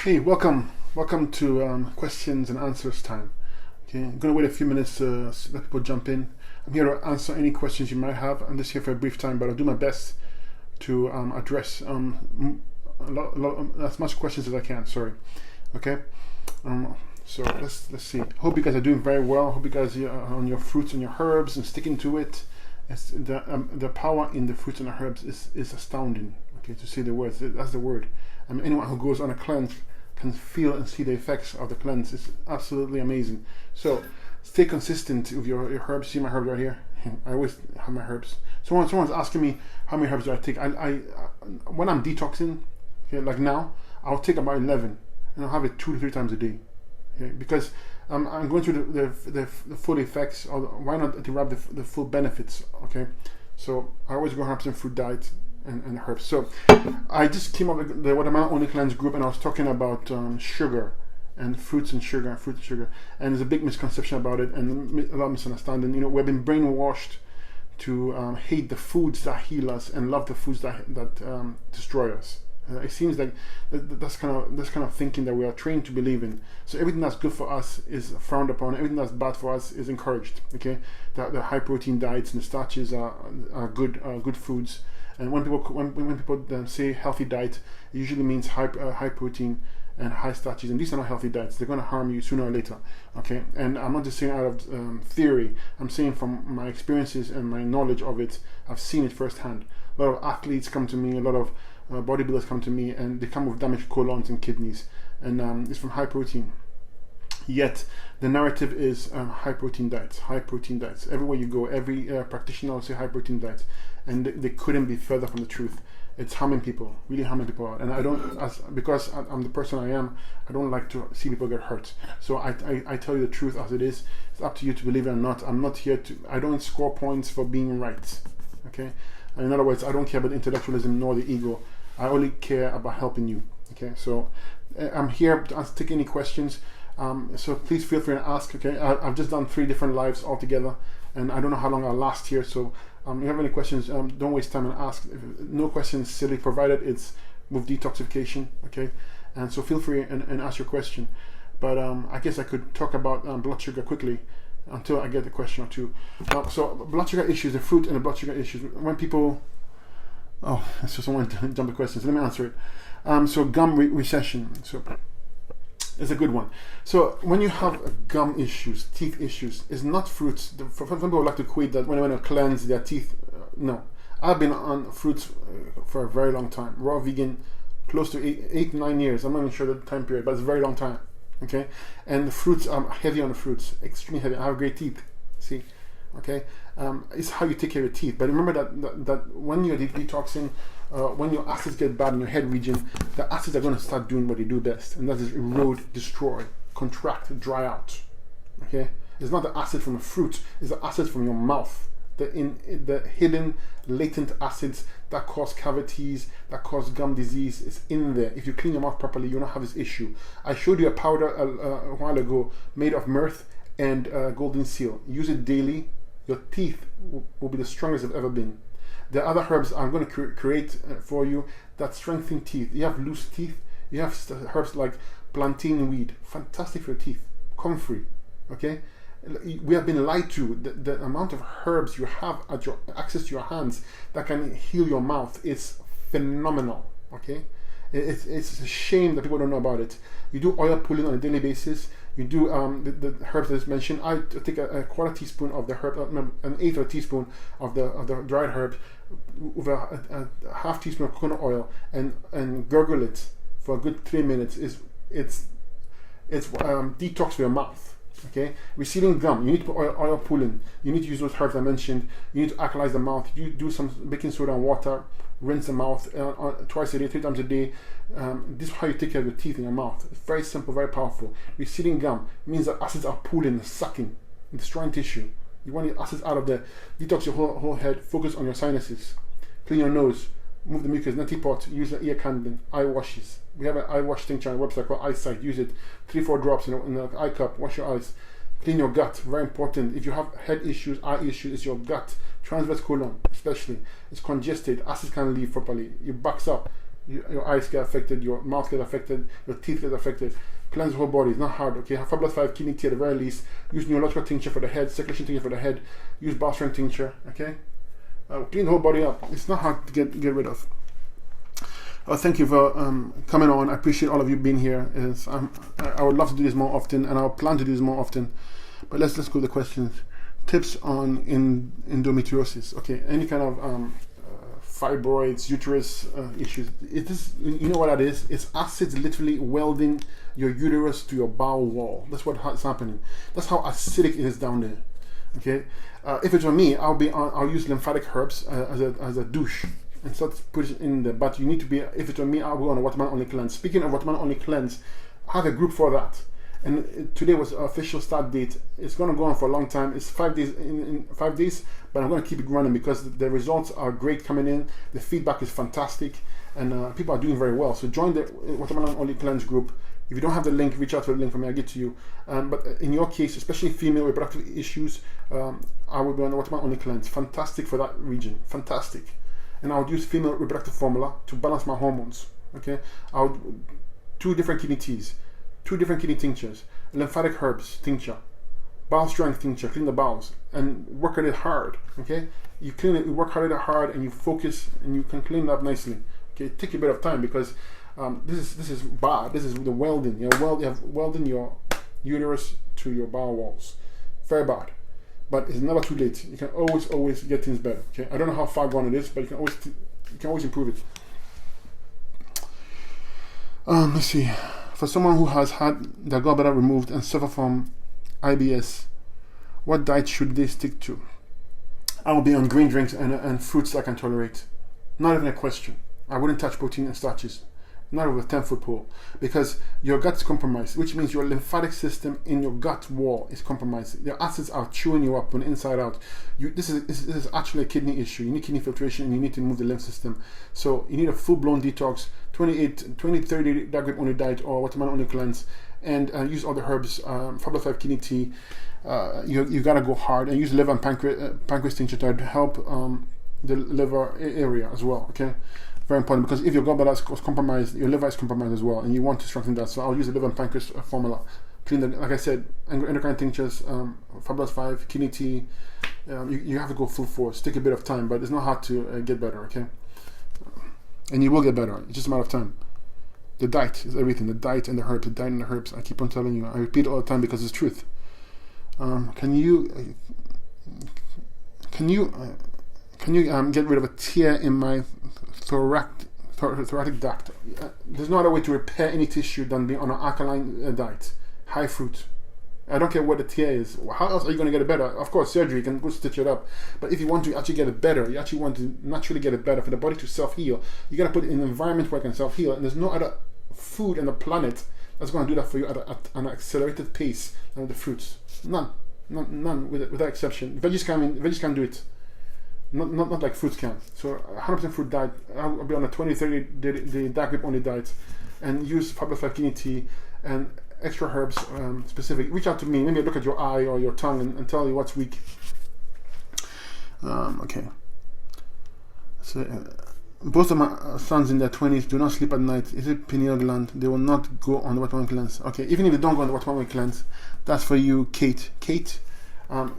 Hey, welcome to questions and answers time. Okay, I'm gonna wait a few minutes to let people jump in. I'm here to answer any questions you might have. I'm just here for a brief time, but I'll do my best to address as much questions as I can. Sorry. Okay. So let's see. Hope you guys are doing very well. Hope you guys are on your fruits and your herbs and sticking to it. It's the power in the fruits and the herbs is astounding. Okay, to see the words. That's the word. I mean, anyone who goes on a cleanse can feel and see the effects of the cleanse. It's absolutely amazing. So stay consistent with your herbs. See my herbs right here. I always have my herbs. Someone's asking me how many herbs do I take. I when I'm detoxing, okay, like now, I'll take about 11, and I'll have it 2 to 3 times a day. Okay, because I'm going through the full effects. Or why not derive the full benefits? Okay, so I always go 100% fruit diet and herbs. So I just came up with the Watermelon Only Cleanse group, and I was talking about sugar and fruits and sugar, and there's a big misconception about it and a lot of misunderstanding. You know, we've been brainwashed to hate the foods that heal us and love the foods that destroy us. It seems like that's kind of thinking that we are trained to believe in. So everything that's good for us is frowned upon. Everything that's bad for us is encouraged. Okay, the high protein diets and the starches are good foods. And when people say healthy diet, it usually means high protein and high starches. And these are not healthy diets. They're going to harm you sooner or later. Okay, and I'm not just saying out of theory. I'm saying from my experiences and my knowledge of it. I've seen it firsthand. A lot of athletes come to me. A lot of bodybuilders come to me, and they come with damaged colons and kidneys, and it's from high protein. Yet the narrative is high protein diets. Everywhere you go, every practitioner will say high protein diets, and they couldn't be further from the truth. It's harming people, really harming people out. And I don't, because I'm the person I am, I don't like to see people get hurt. So I tell you the truth as it is. It's up to you to believe it or not. I'm not here to, I don't score points for being right. Okay? And in other words, I don't care about intellectualism nor the ego. I only care about helping you. Okay, so I'm here to take any questions. So please feel free to ask. Okay, I've just done 3 different lives altogether, and I don't know how long I'll last here. So if you have any questions, don't waste time and ask. No questions silly, provided it's with detoxification. Okay, and so feel free and ask your question. But I guess I could talk about blood sugar quickly until I get a question or two. So blood sugar issues, the fruit and the blood sugar issues. When people so someone jumped the questions. Let me answer it. So gum recession. So it's a good one. So when you have gum issues, teeth issues, it's not fruits. Some people like to equate that when they want to cleanse their teeth. No, I've been on fruits for a very long time. Raw vegan, close to 8-9 years. I'm not even sure the time period, but it's a very long time. Okay, and the fruits, I'm heavy on the fruits, extremely heavy. I have great teeth. See. Okay, it's how you take care of your teeth. But remember that when you're detoxing, when your acids get bad in your head region, the acids are going to start doing what they do best, and that is erode, destroy, contract, dry out. Okay, it's not the acid from the fruit; it's the acid from your mouth. The hidden, latent acids that cause cavities, that cause gum disease is in there. If you clean your mouth properly, you'll not have this issue. I showed you a powder a while ago made of myrrh and golden seal. Use it daily. Your teeth will be the strongest they've ever been. The other herbs I'm going to create for you that strengthen teeth. You have loose teeth. You have herbs like plantain weed. Fantastic for your teeth. Comfrey. Okay? We have been lied to. The amount of herbs you have at your access to your hands that can heal your mouth is phenomenal. Okay? It's a shame that people don't know about it. You do oil pulling on a daily basis. You do the herbs that's mentioned. I take a quarter teaspoon of the herb, an eighth of a teaspoon of the dried herb, with a half teaspoon of coconut oil, and gurgle it for a good 3 minutes. It's detox for your mouth. Okay, receding gum. You need to put oil pulling. You need to use those herbs I mentioned. You need to alkalize the mouth. You do some baking soda and water. Rinse the mouth twice a day, 3 times a day. This is how you take care of your teeth in your mouth. It's very simple, very powerful. Receding gum means that acids are pulling and sucking, and destroying tissue. You want the acids out of there. Detox your whole head. Focus on your sinuses. Clean your nose. Move the mucus. Neti pot. Use the ear candling. Eye washes. We have an eye wash tincture on our website called Eyesight. Use it. 3-4 drops in an eye cup. Wash your eyes. Clean your gut. Very important. If you have head issues, eye issues, it's your gut. Transverse colon, especially. It's congested. Acids can't leave properly. It backs up. Your eyes get affected, your mouth get affected, your teeth get affected. Cleanse the whole body. It's not hard, okay? Have Fabulous 5 kidney tea at the very least. Use neurological tincture for the head, circulation tincture for the head. Use bar strength tincture, okay? Clean the whole body up. It's not hard to get rid of. Thank you for coming on. I appreciate all of you being here. I would love to do this more often, and I'll plan to do this more often. But let's go to the questions. Tips on endometriosis. Okay, any kind of fibroids, uterus issues. You know what that is? It's acids literally welding your uterus to your bowel wall. That's what's happening. That's how acidic it is down there. Okay. If it's on me, I'll use lymphatic herbs as a douche and start putting it in there. But you need to be. If it's on me, I'll go on a watermelon only cleanse. Speaking of watermelon only cleanse, I have a group for that. And today was our official start date. It's going to go on for a long time. It's 5 days in 5 days, but I'm going to keep it running because the results are great coming in. The feedback is fantastic, and people are doing very well. So join the Watermelon Only Cleanse group. If you don't have the link, reach out to the link for me. I'll get to you. But in your case, especially female reproductive issues, I would go on the Watermelon Only Cleanse. Fantastic for that region. Fantastic. And I would use female reproductive formula to balance my hormones. Okay. I would 2 different kidney teas. 2 different kidney tinctures, lymphatic herbs tincture, bowel strength tincture, clean the bowels, and work at it hard. Okay, you clean it, you work hard, and you focus, and you can clean it up nicely. Okay, take a bit of time because this is bad. This is the welding. You have welding your uterus to your bowel walls. Very bad, but it's never too late. You can always get things better. Okay, I don't know how far gone it is, but you can always improve it. Let's see. For someone who has had their gallbladder removed and suffer from IBS, what diet should they stick to? I will be on green drinks and fruits I can tolerate. Not even a question. I wouldn't touch protein and starches. Not with a 10-foot pole. Because your gut's compromised, which means your lymphatic system in your gut wall is compromised. Your acids are chewing you up from the inside out. This is actually a kidney issue. You need kidney filtration and you need to move the lymph system. So you need a full-blown detox, 20-30 dark grape only diet or watermelon only cleanse, and use all the herbs, Fabulous 5 kidney tea. You gotta go hard and use liver and pancreas tincture to help the liver area as well. Okay. Very important, because if your gallbladder is compromised, your liver is compromised as well, and you want to strengthen that. So I'll use the liver and pancreas formula. Clean like I said, endocrine tinctures, Fabulous 5, kidney tea. You have to go full force. Take a bit of time, but it's not hard to get better. Okay, and you will get better. It's just a matter of time. The diet is everything. The diet and the herbs. The diet and the herbs. I keep on telling you. I repeat it all the time because it's truth. Can you get rid of a tear in my thoracic duct? There's no other way to repair any tissue than being on an alkaline diet, high fruit. I don't care what the tear is. How else are you going to get it better? Of course, surgery, you can go stitch it up. But if you want to actually get it better, you actually want to naturally get it better for the body to self-heal, you got to put it in an environment where it can self-heal. And there's no other food on the planet that's going to do that for you at an accelerated pace than the fruits. None, without exception. Veggies can do it. Not like fruits can. So 100% fruit diet. I'll be on a 20-30 day dark grape only diet, and use Fabulous 5 kidney tea and extra herbs specific. Reach out to me. Maybe look at your eye or your tongue and tell you what's weak. Okay. So both of my sons in their 20s do not sleep at night. Is it pineal gland? They will not go on the watermelon cleanse. Okay, even if they don't go on the watermelon cleanse, that's for you, Kate. Kate.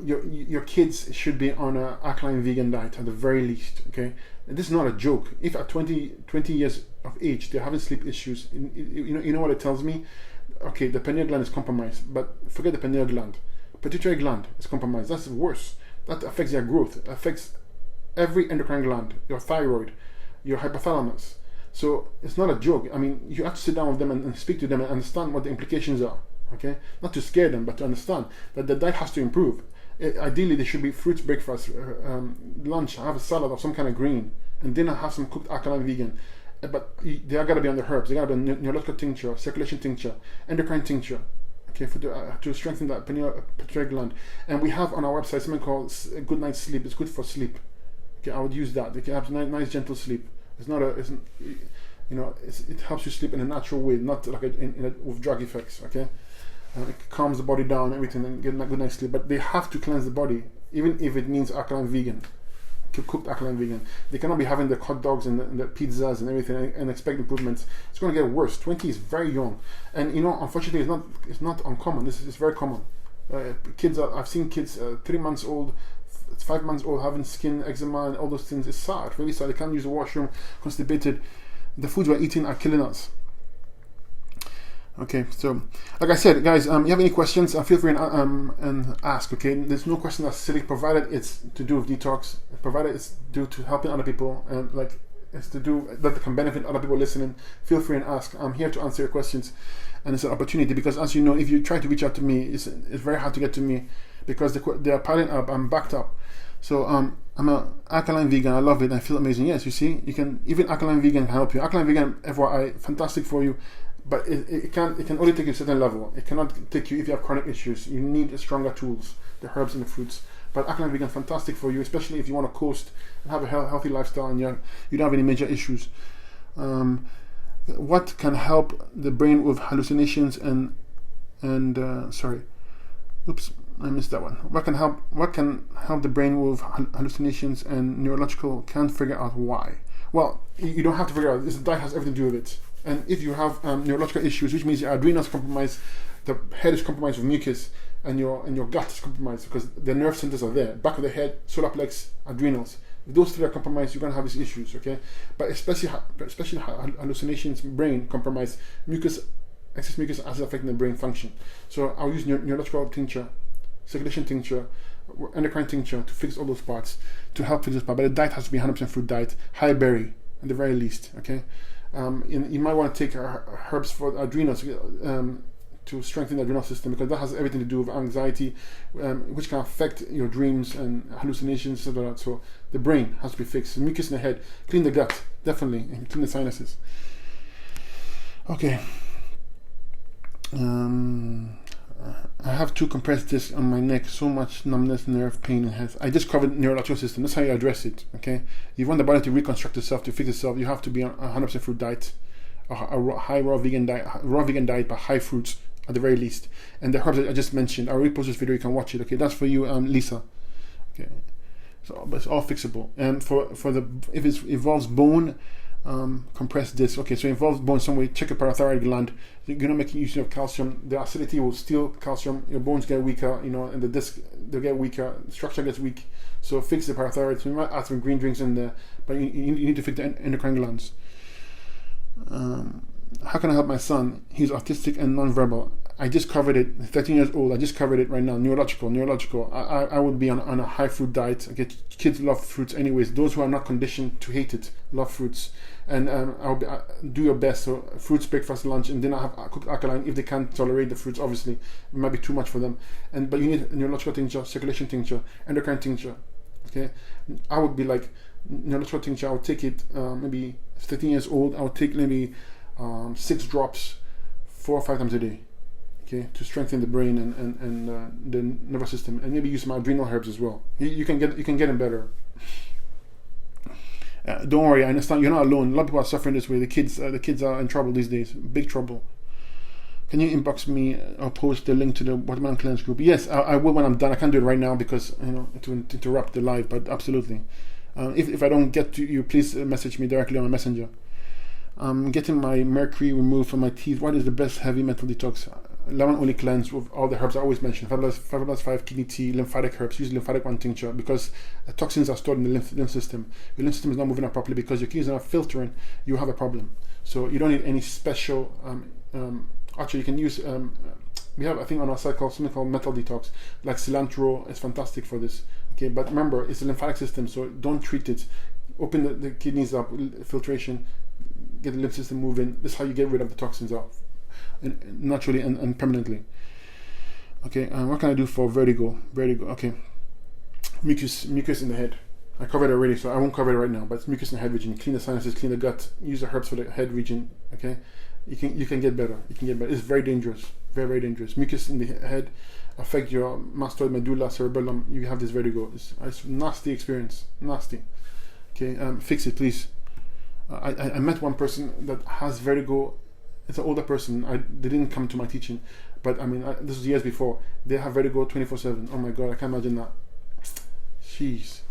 Your kids should be on an alkaline vegan diet at the very least. Okay, and this is not a joke. If at 20 years of age they're having sleep issues, you know what it tells me? Okay, the pineal gland is compromised, but forget the pineal gland. Pituitary gland is compromised. That's worse. That affects their growth. It affects every endocrine gland, your thyroid, your hypothalamus. So it's not a joke. I mean, you have to sit down with them and speak to them and understand what the implications are. Okay, not to scare them, but to understand that the diet has to improve. Ideally, there should be fruits breakfast, lunch, have a salad of some kind of green, and dinner have some cooked alkaline vegan. But they are gotta be on the herbs. They gotta be neurological tincture, circulation tincture, endocrine tincture. Okay, to strengthen that pituitary gland. And we have on our website something called Good Night Sleep. It's good for sleep. Okay, I would use that. They can have nice gentle sleep. It's not it helps you sleep in a natural way, not like with drug effects. Okay. It calms the body down, everything, and get a good night's sleep. But they have to cleanse the body, even if it means alkaline vegan. cooked alkaline vegan. They cannot be having the hot dogs and the pizzas and everything and expect improvements. It's going to get worse. 20 is very young, and unfortunately, it's not uncommon. This is very common. I've seen kids 3 months old, 5 months old, having skin eczema and all those things. It's sad, really sad. They can't use the washroom, constipated. The foods we're eating are killing us. Okay, so like I said, guys, you have any questions, feel free and ask. Okay, there's no question that's silly, provided it's to do with detox, provided it's due to helping other people, and like it's to do that can benefit other people listening. Feel free and ask. I'm here to answer your questions, and it's an opportunity because, as you know, if you try to reach out to me, it's very hard to get to me because they are piling up. I'm backed up. So I'm an alkaline vegan. I love it. I feel amazing. Yes, you see, you can even alkaline vegan can help you. Alkaline vegan, FYI, fantastic for you. But it can only take you to a certain level. It cannot take you if you have chronic issues. You need stronger tools, the herbs and the fruits. But alkaline vegan, fantastic for you, especially if you want to coast and have a healthy lifestyle and you don't have any major issues. What can help the brain with hallucinations and sorry, oops, I missed that one. What can help the brain with hallucinations and neurological? Can't figure out why. Well, you don't have to figure out. This diet has everything to do with it. And if you have neurological issues, which means your adrenals compromised, the head is compromised with mucus, and your gut is compromised because the nerve centers are there. Back of the head, solar plex, adrenals. If those three are compromised, you're gonna have these issues. Okay, but especially hallucinations, brain compromised, excess mucus acid affecting the brain function. So I'll use neurological tincture, circulation tincture, endocrine tincture to fix all those parts, to help fix this part. But the diet has to be 100% fruit diet, high berry at the very least. Okay. You might want to take herbs for adrenals to strengthen the adrenal system because that has everything to do with anxiety, which can affect your dreams and hallucinations, etc. So the brain has to be fixed. Mucus in the head, clean the gut, definitely, and clean the sinuses. Okay. I have 2 compressed discs on my neck, so much numbness, nerve pain, and health. I just covered neurological system. That's how you address it. Okay, if you want the body to reconstruct itself, to fix itself, you have to be on a 100% fruit diet, a high raw vegan diet, but high fruits at the very least. And the herbs that I just mentioned, I'll repost this video. You can watch it. Okay, that's for you, Lisa. Okay, so but it's all fixable. And if it involves bone. Compressed disc. Okay, so it involves bone some way. Check your parathyroid gland. You're not making use of calcium. The acidity will steal calcium. Your bones get weaker, and the disc they'll get weaker. The structure gets weak. So fix the parathyroid. So you might add some green drinks in there, but you need to fix the endocrine glands. How can I help my son? He's autistic and non-verbal. I just covered it. 13 years old. I just covered it right now. Neurological. I would be on a high fruit diet. Okay, kids love fruits anyways. Those who are not conditioned to hate it love fruits. And do your best. So fruits, breakfast, lunch, and dinner have cooked alkaline. If they can't tolerate the fruits, obviously it might be too much for them. But you need neurological tincture, circulation tincture, endocrine tincture. Okay, I would be like neurological tincture. I would take it maybe 13 years old. I would take maybe 6 drops 4 or 5 times a day. Okay, to strengthen the brain and the nervous system, and maybe use some adrenal herbs as well. You can get them better. Don't worry, I understand you're not alone. A lot of people are suffering this way. The kids are in trouble these days, big trouble. Can you inbox me or post the link to the Watermelon Cleanse group? Yes, I will when I'm done. I can't do it right now because it will interrupt the live. But absolutely, if I don't get to you, please message me directly on my messenger. I'm getting my mercury removed from my teeth. What is the best heavy metal detox? Lemon only cleanse with all the herbs I always mention. 5+5 kidney tea, lymphatic herbs. Use lymphatic 1 tincture because the toxins are stored in the lymph system. Your lymph system is not moving up properly because your kidneys are not filtering. You have a problem. So you don't need any special. Actually, you can use. We have, I think, on our site something called metal detox, like cilantro. It's fantastic for this. Okay, but remember, it's a lymphatic system, so don't treat it. Open the kidneys up, filtration, get the lymph system moving. This is how you get rid of the toxins out. Naturally and permanently. Okay, what can I do for vertigo? Okay, mucus in the head. I covered it already, so I won't cover it right now. But it's mucus in the head region. Clean the sinuses, clean the gut. Use the herbs for the head region. Okay, you can get better. It's very dangerous, very dangerous. Mucus in the head affect your mastoid medulla, cerebellum. You have this vertigo. It's a nasty experience. Nasty. Okay, fix it, please. I met one person that has vertigo. It's an older person. They didn't come to my teaching, but I mean, this was years before. They have vertigo 24/7. Oh my God, I can't imagine that. Jeez.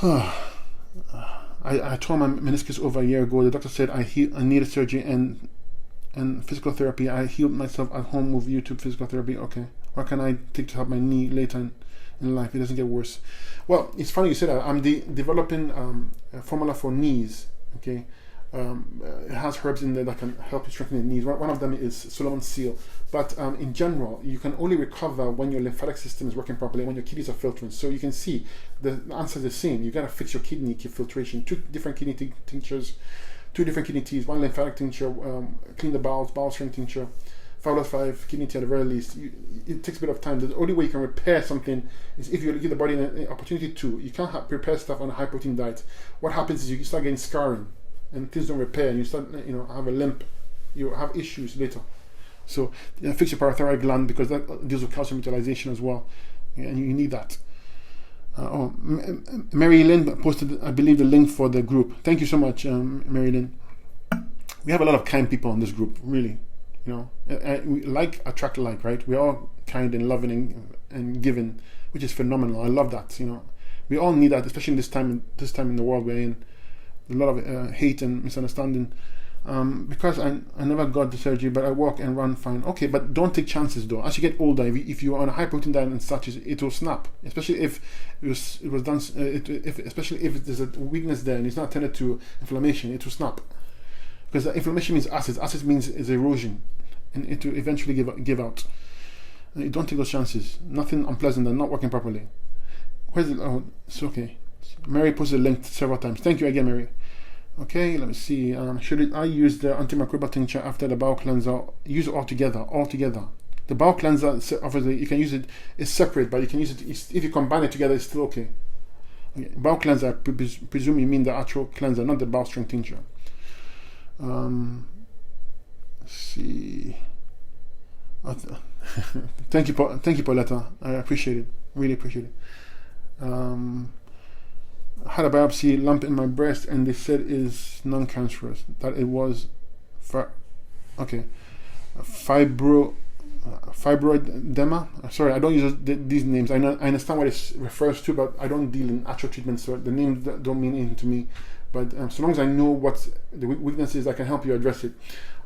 I tore my meniscus over a year ago. The doctor said I needed surgery and physical therapy. I healed myself at home with YouTube physical therapy. Okay, what can I take to help my knee later in life? It doesn't get worse. Well, it's funny you said that. I'm developing a formula for knees. Okay, it has herbs in there that can help you strengthen the knees. One of them is Solomon's seal. But in general, you can only recover when your lymphatic system is working properly, when your kidneys are filtering. So you can see the answer is the same. You got to fix your kidney filtration. 2 different kidney tinctures, 2 different kidney teas, 1 lymphatic tincture, clean the bowels, bowel strength tincture, 5+5 kidney tea at the very least. It takes a bit of time. The only way you can repair something is if you give the body an opportunity to. You can't prepare stuff on a high protein diet. What happens is you start getting scarring and things don't repair, and you start have a limp. You have issues later. So fix your parathyroid gland, because that deals with calcium utilization as well, and you need that. Mary Lynn posted, I believe, the link for the group. Thank you so much, Mary Lynn. We have a lot of kind people in this group, really. We like attract like, right? We're all kind and loving and giving, which is phenomenal. I love that. We all need that, especially in this time in the world we're in. A lot of hate and misunderstanding. Because I never got the surgery, but I walk and run fine. Okay, but don't take chances though. As you get older, if you're on a high protein diet and such, it will snap. Especially if it was done. Especially if there's a weakness there and it's not tended to inflammation, it will snap. Because inflammation means acids. Acids means is erosion, and it will eventually give out. You don't take those chances. Nothing unpleasant and not working properly. Where's it? Oh, it's okay. Mary posted a link several times. Thank you again, Mary. Okay, let me see. Should I use the antimicrobial tincture after the bowel cleanser? Use it all together. The bowel cleanser, obviously, you can use it. It's separate, but you can use it if you combine it together. It's still okay. Bowel cleanser, I presume you mean the actual cleanser, not the bowel strength tincture. Let's see. Thank you, Pauletta. I appreciate it. Really appreciate it. I had a biopsy lump in my breast, and they said is non-cancerous. That it was, fibroedema. Sorry, I don't use these names. I understand what it refers to, but I don't deal in actual treatment, so the names don't mean anything to me. But so long as I know what the weakness is, I can help you address it.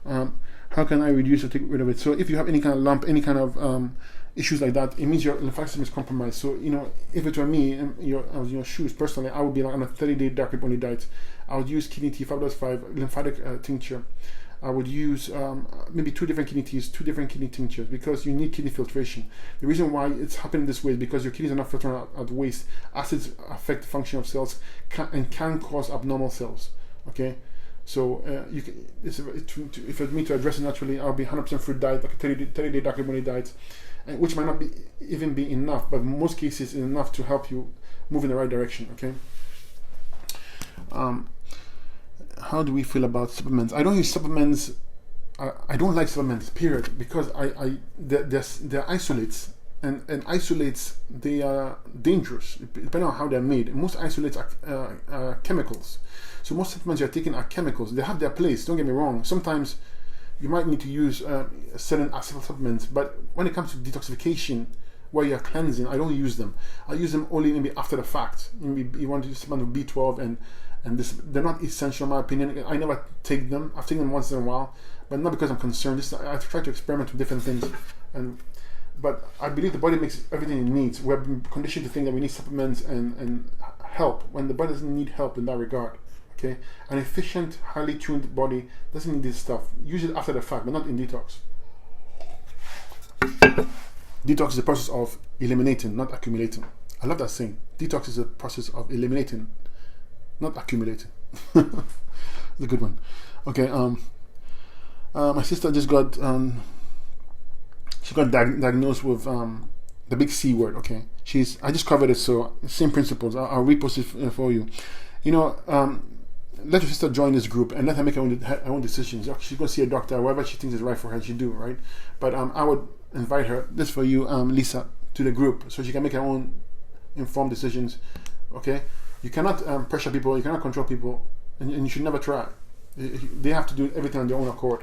How can I reduce or take rid of it? So if you have any kind of lump, any kind of issues like that, it means your lymphatic system is compromised. So if it were me, I was in your shoes personally, I would be on a 30-day dark rib only diet. I would use kidney tea, 5+5 lymphatic tincture. I would use maybe 2 different kidney teas, 2 different kidney tinctures, because you need kidney filtration. The reason why it's happening this way is because your kidneys are not filtering out waste. Acids affect the function of cells and can cause abnormal cells. Okay. So if it's me to address it naturally, I'll be 100% fruit diet, like a 30-day dark rib only diet, which might not even be enough, but in most cases is enough to help you move in the right direction. Okay. How do we feel about supplements? I don't use supplements. I don't like supplements, period, because they're isolates, and isolates, they are dangerous depending on how they're made. Most isolates are chemicals. So most supplements you're taking are chemicals. They have their place, don't get me wrong. Sometimes you might need to use certain acid supplements, but when it comes to detoxification, where you're cleansing, I don't use them. I use them only maybe after the fact. Maybe you want to use supplement with B12 and this, they're not essential in my opinion. I never take them. I've taken them once in a while, but not because I'm concerned. I try to experiment with different things, but I believe the body makes everything it needs. We're conditioned to think that we need supplements and help when the body doesn't need help in that regard. Okay, an efficient, highly tuned body doesn't need this stuff. Use it after the fact, but not in detox. Detox is the process of eliminating, not accumulating. I love that saying. Detox is a process of eliminating, not accumulating. It's a good one. Okay. My sister just got diagnosed with the big C word. Okay. I just covered it, so same principles. I'll repost it for you. Let your sister join this group and let her make her own decisions. She's going to see a doctor, whatever she thinks is right for her, she do, right? But I would invite her, this for you, Lisa, to the group so she can make her own informed decisions. Okay? You cannot pressure people, you cannot control people, and you should never try. They have to do everything on their own accord.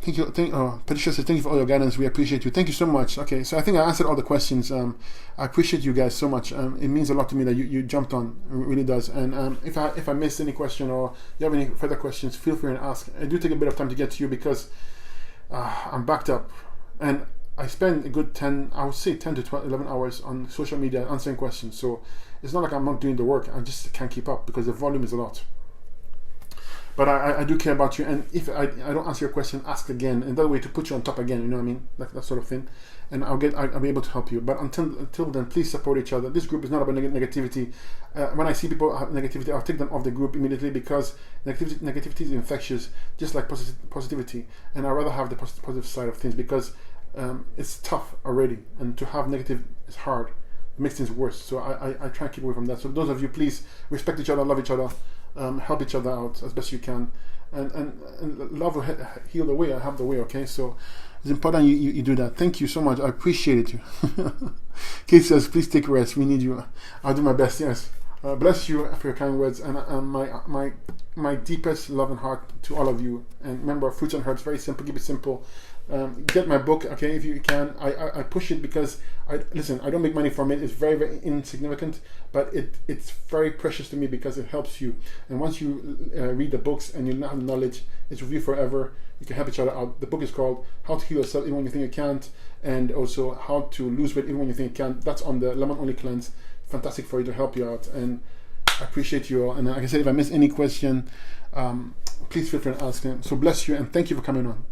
Thank you. Patricia says, thank you for all your guidance. We appreciate you. Thank you so much. Okay, so I think I answered all the questions. I appreciate you guys so much. It means a lot to me that you jumped on. It really does. And if I missed any question or you have any further questions, feel free and ask. I do take a bit of time to get to you because I'm backed up. And I spend a good 10 to 12, 11 hours on social media answering questions. So it's not like I'm not doing the work. I just can't keep up because the volume is a lot. But I do care about you, and if I don't answer your question, ask again, and that way to put you on top again, you know what I mean, like that sort of thing, and I'll be able to help you. But until then, please support each other. This group is not about negativity. When I see people have negativity, I'll take them off the group immediately because negativity is infectious, just like positivity, and I'd rather have the positive side of things because it's tough already, and to have negative is hard. It makes things worse. So I try and keep away from that. So those of you, please respect each other, love each other. Help each other out as best you can, and love will heal the way. I have the way. Okay, so it's important you do that. Thank you so much. I appreciate you. Kate says, please take rest. We need you. I'll do my best. Yes. Bless you for your kind words, and my deepest love and heart to all of you. And remember, Fruits and Herbs, very simple. Keep it simple. Get my book, okay, if you can. I push it because I don't make money from it. It's very, very insignificant, but it's very precious to me because it helps you. And once you read the books and you now have knowledge, it's with you forever. You can help each other out. The book is called How to Heal Yourself Even When You Think You Can't, and also How to Lose Weight Even When You Think You Can't. That's on the Lemon Only Cleanse. Fantastic for you to help you out, and I appreciate you all. And like I said, if I miss any question, please feel free to ask them. So bless you, and thank you for coming on.